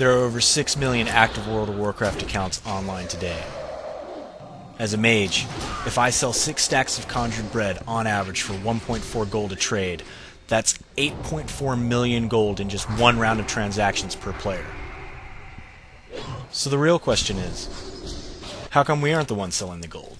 There are over 6 million active World of Warcraft accounts online today. As a mage, if I sell 6 stacks of conjured bread on average for 1.4 gold a trade, that's 8.4 million gold in just one round of transactions per player. So the real question is, how come we aren't the ones selling the gold?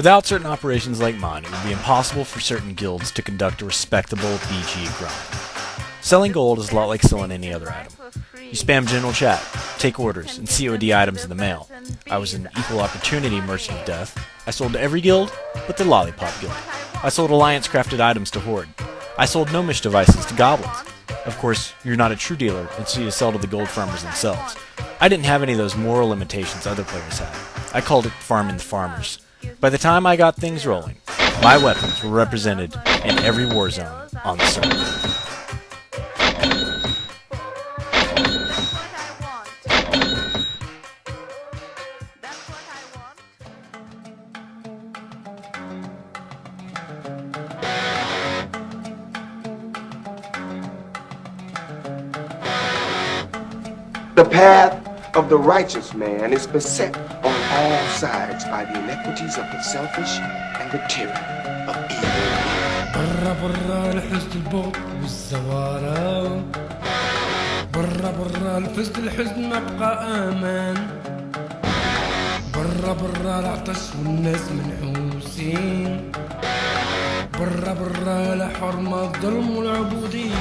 Without certain operations like mine, it would be impossible for certain guilds to conduct a respectable BG grind. Selling gold is a lot like selling any other item. You spam general chat, take orders, and COD items in the mail. I was an equal opportunity merchant of death. I sold to every guild but the Lollipop Guild. I sold alliance crafted items to Horde. I sold gnomish devices to goblins. Of course, you're not a true dealer, and so you sell to the gold farmers themselves. I didn't have any of those moral limitations other players had. I called it farming the farmers. By the time I got things rolling, my weapons were represented in every war zone on the server. The path of the righteous man is beset on all sides by the inequities of the selfish and the tyranny of evil. برا برا الحزن البغض والزوارة برا برا الفزد الحزن ما بقى امان برا برا العطش والناس منحوسين برا برا الحرمة الظلم والعبودية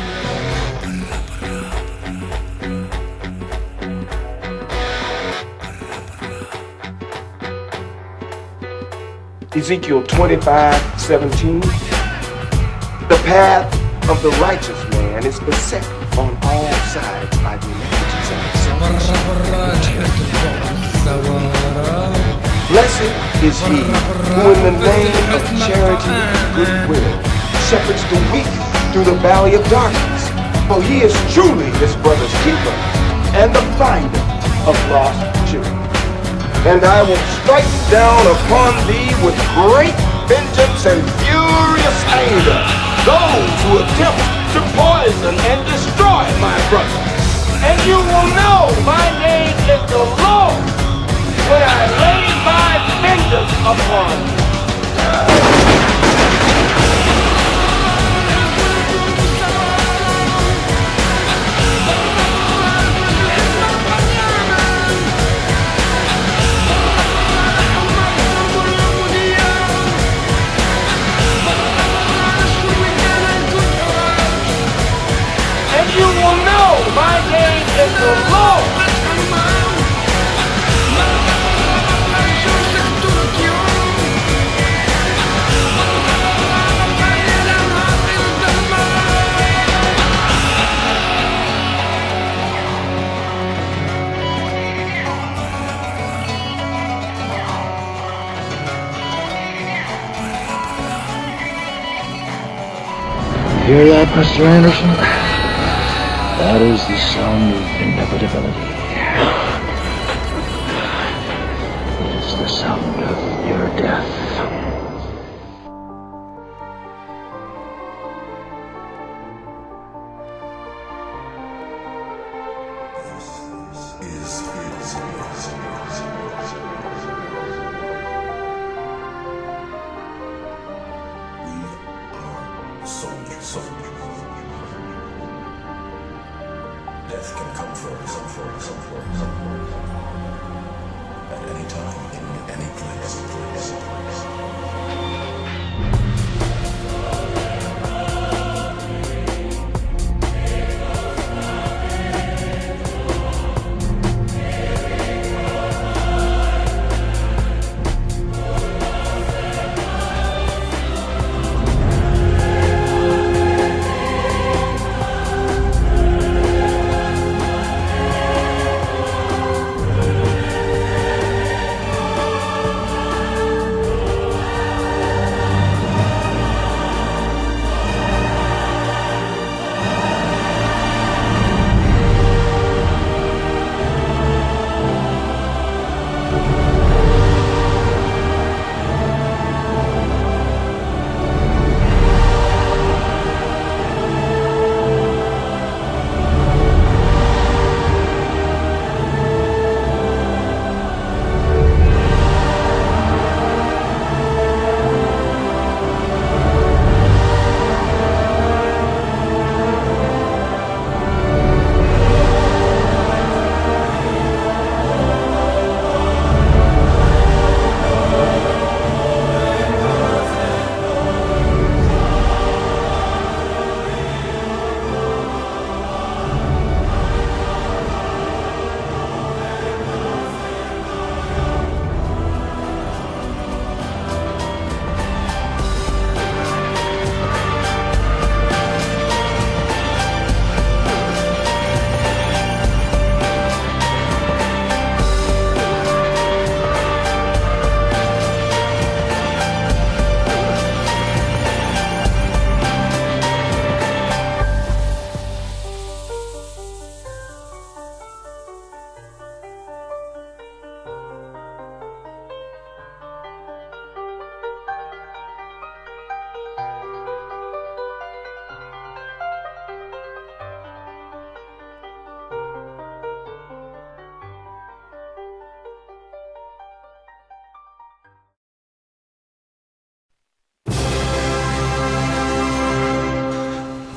Ezekiel 25:17. The path of the righteous man is beset on all sides by the iniquities of the selfish and the tyranny. Blessed is he who in the name of charity and goodwill shepherds the weak through the valley of darkness, for he is truly his brother's keeper and the finder of lost children. And I will strike down upon thee with great vengeance and furious anger those who attempt to poison and destroy my brother. And you will know my name is the Lord when I lay my vengeance upon you. You will know my name is the Lord. Hear that, Mr. Anderson? That is the sound of inevitability. It is the sound of your death. Death can come for us at any time, in any place.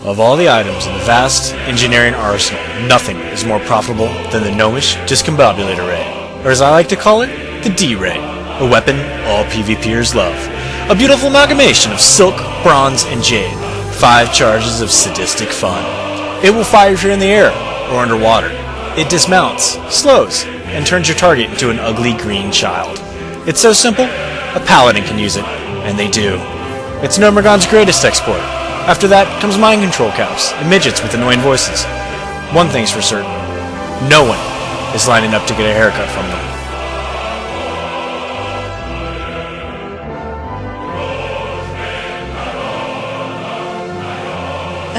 Of all the items in the vast engineering arsenal, nothing is more profitable than the Gnomish Discombobulator Ray, or as I like to call it, the D-Ray, a weapon all PvPers love. A beautiful amalgamation of silk, bronze, and jade. 5 charges of sadistic fun. It will fire if you're in the air or underwater. It dismounts, slows, and turns your target into an ugly green child. It's so simple, a paladin can use it, and they do. It's Gnomergon's greatest exploit. After that comes mind control cows and midgets with annoying voices. One thing's for certain, no one is lining up to get a haircut from them.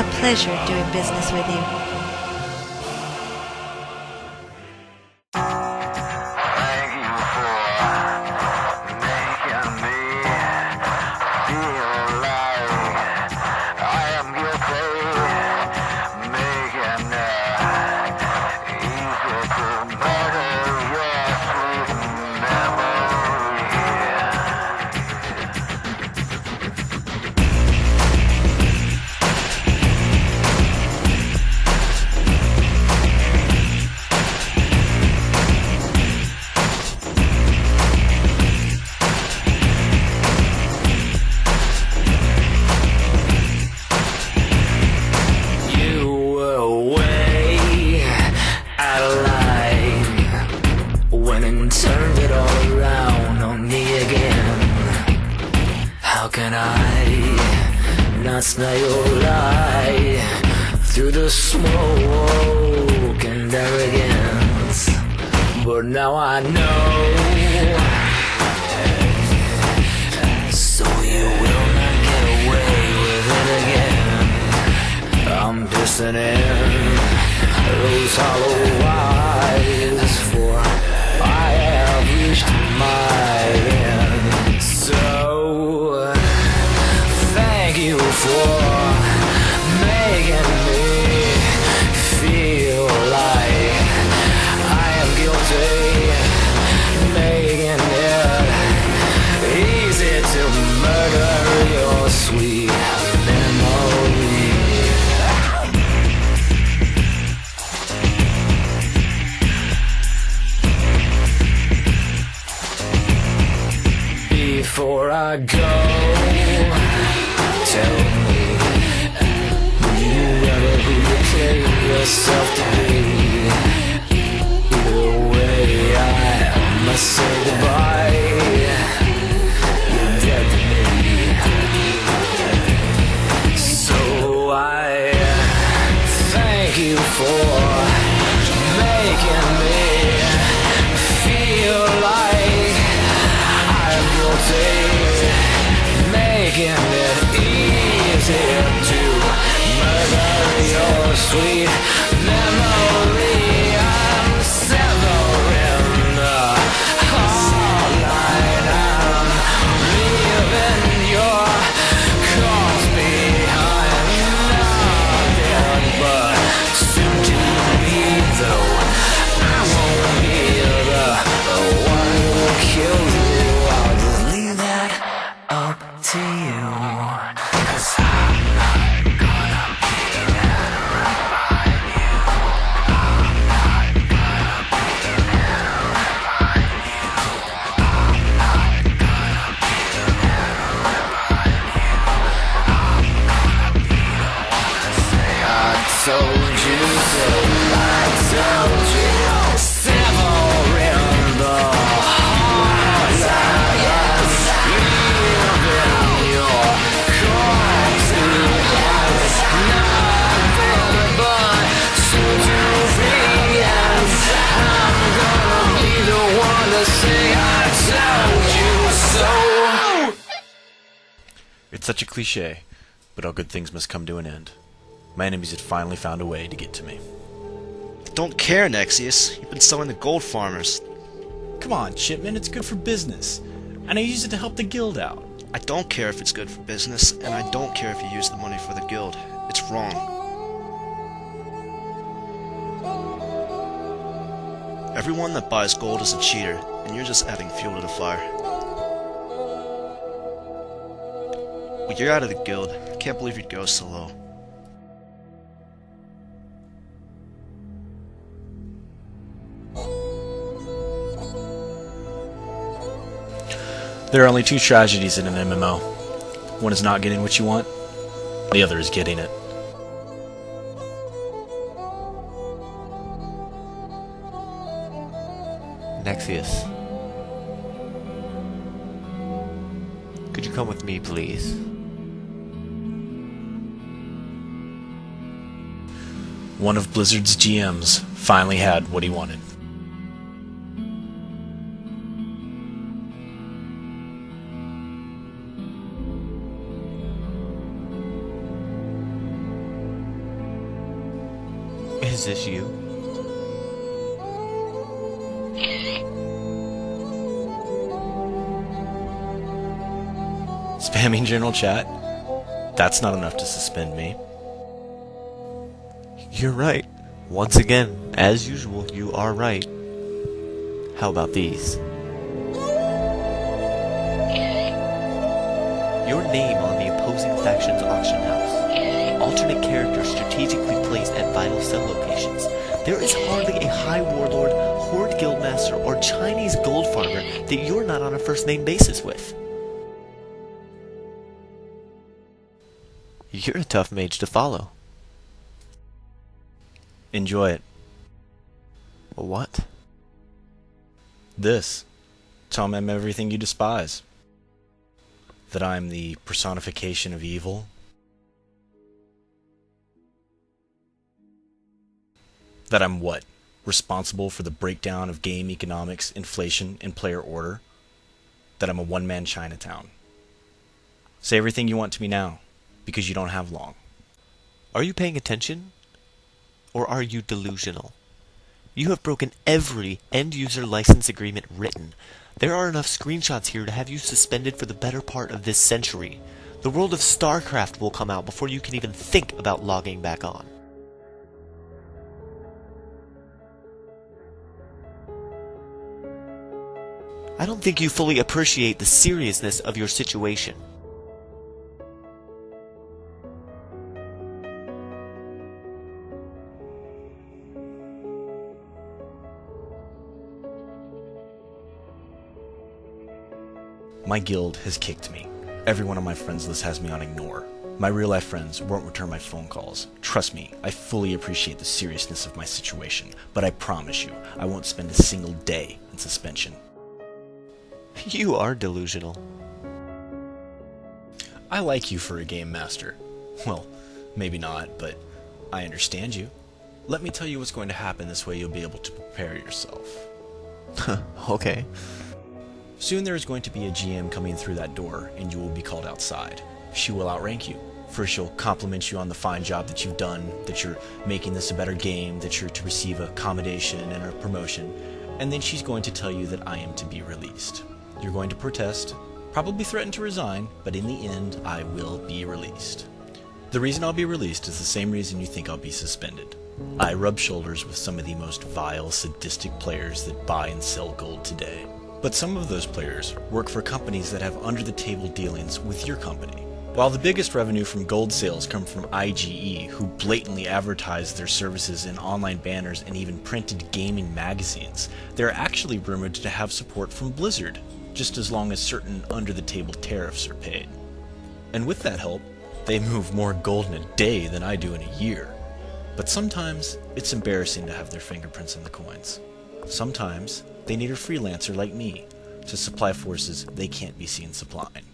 A pleasure doing business with you. Turned it all around on me again. How can I not smell your lie through the smoke and arrogance? But now I know, so you will not get away with it again. I'm pissing in those hollow eyes, for I have reached my end. So thank you for making me feel like I am guilty, making it easy to murder your sweet memory. Before I go, tell me, will you ever who you claim yourself to be? Either way, I must say goodbye. You're dead to me. So I thank you for making me feel like I'm guilty, making it easier to murder your sweet memory. I'm severing the hotline. I'm leaving your cause behind. Not dead, but soon to be, though I won't be the one who kills you. I'll just leave that up to you, 'cause I'm not gonna be there by you. I'm not gonna be there by you. I'm not gonna be there by you. I'm gonna be the one to say I told you so. I told you. Severing the hearts I am leaving your cause behind. Nothing but soon to be, and I'm gonna be the one to say I told you so. It's such a cliche, but all good things must come to an end. My enemies had finally found a way to get to me. Don't care, Nexius. You've been selling to gold farmers. Come on, Chipman, it's good for business. And I use it to help the guild out. I don't care if it's good for business, and I don't care if you use the money for the guild. It's wrong. Everyone that buys gold is a cheater, and you're just adding fuel to the fire. Well, you're out of the guild. Can't believe you'd go so low. There are only two tragedies in an MMO. One is not getting what you want, the other is getting it. Nexius. Could you come with me, please? One of Blizzard's GMs finally had what he wanted. Is this you? Spamming general chat? That's not enough to suspend me. You're right. Once again, as usual, you are right. How about these? Your name on the opposing faction's auction house. Alternate characters strategically placed at vital sell locations. There is hardly a High Warlord, Horde Guildmaster, or Chinese gold farmer that you're not on a first-name basis with. You're a tough mage to follow. Enjoy it. What? This. Tell me I'm everything you despise. That I'm the personification of evil. That I'm what? Responsible for the breakdown of game economics, inflation, and player order? That I'm a one-man Chinatown. Say everything you want to me now, because you don't have long. Are you paying attention? Or are you delusional? You have broken every end-user license agreement written. There are enough screenshots here to have you suspended for the better part of this century. The world of StarCraft will come out before you can even think about logging back on. I don't think you fully appreciate the seriousness of your situation. My guild has kicked me. Everyone on my friends list has me on ignore. My real-life friends won't return my phone calls. Trust me, I fully appreciate the seriousness of my situation, but I promise you, I won't spend a single day in suspension. You are delusional. I like you for a game master. Well, maybe not, but I understand you. Let me tell you what's going to happen, this way you'll be able to prepare yourself. Okay. Soon there is going to be a GM coming through that door, and you will be called outside. She will outrank you. First she'll compliment you on the fine job that you've done, that you're making this a better game, that you're to receive a commendation and a promotion, and then she's going to tell you that I am to be released. You're going to protest, probably threaten to resign, but in the end, I will be released. The reason I'll be released is the same reason you think I'll be suspended. I rub shoulders with some of the most vile, sadistic players that buy and sell gold today. But some of those players work for companies that have under-the-table dealings with your company. While the biggest revenue from gold sales come from IGE, who blatantly advertise their services in online banners and even printed gaming magazines, they're actually rumored to have support from Blizzard, just as long as certain under-the-table tariffs are paid. And with that help, they move more gold in a day than I do in a year. But sometimes, it's embarrassing to have their fingerprints on the coins. Sometimes, they need a freelancer like me to supply forces they can't be seen supplying.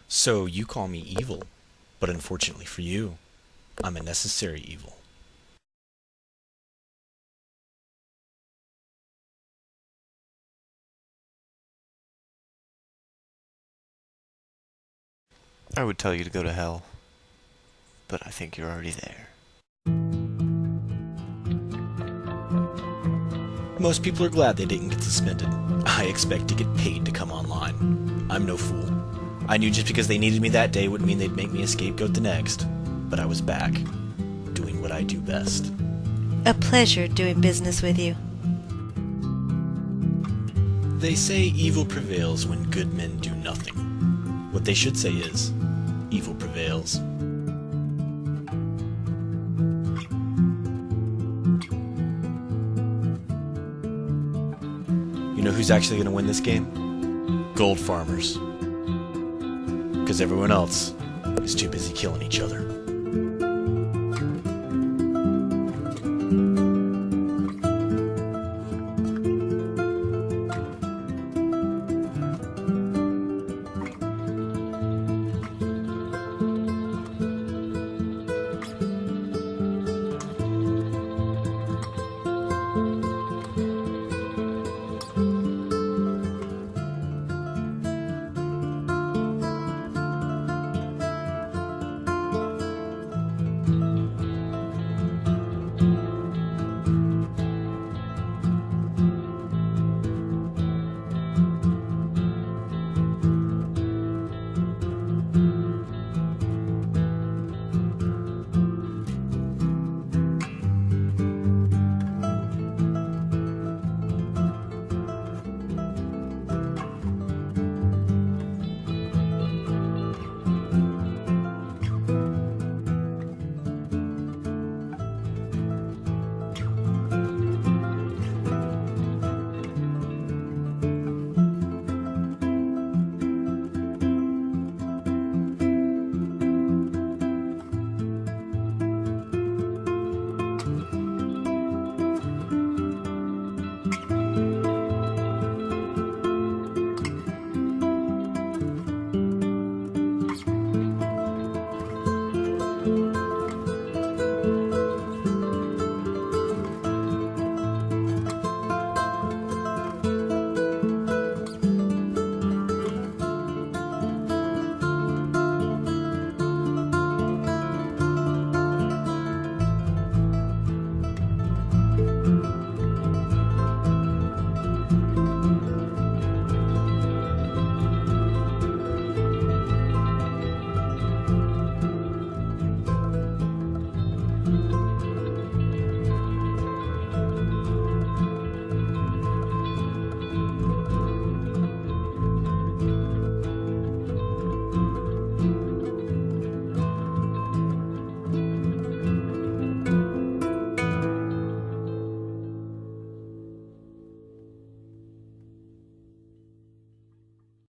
So you call me evil, but unfortunately for you, I'm a necessary evil. I would tell you to go to hell, but I think you're already there. Most people are glad they didn't get suspended. I expect to get paid to come online. I'm no fool. I knew just because they needed me that day wouldn't mean they'd make me a scapegoat the next. But I was back, doing what I do best. A pleasure doing business with you. They say evil prevails when good men do nothing. What they should say is, evil prevails. You know who's actually going to win this game? gold farmers. Because everyone else is too busy killing each other.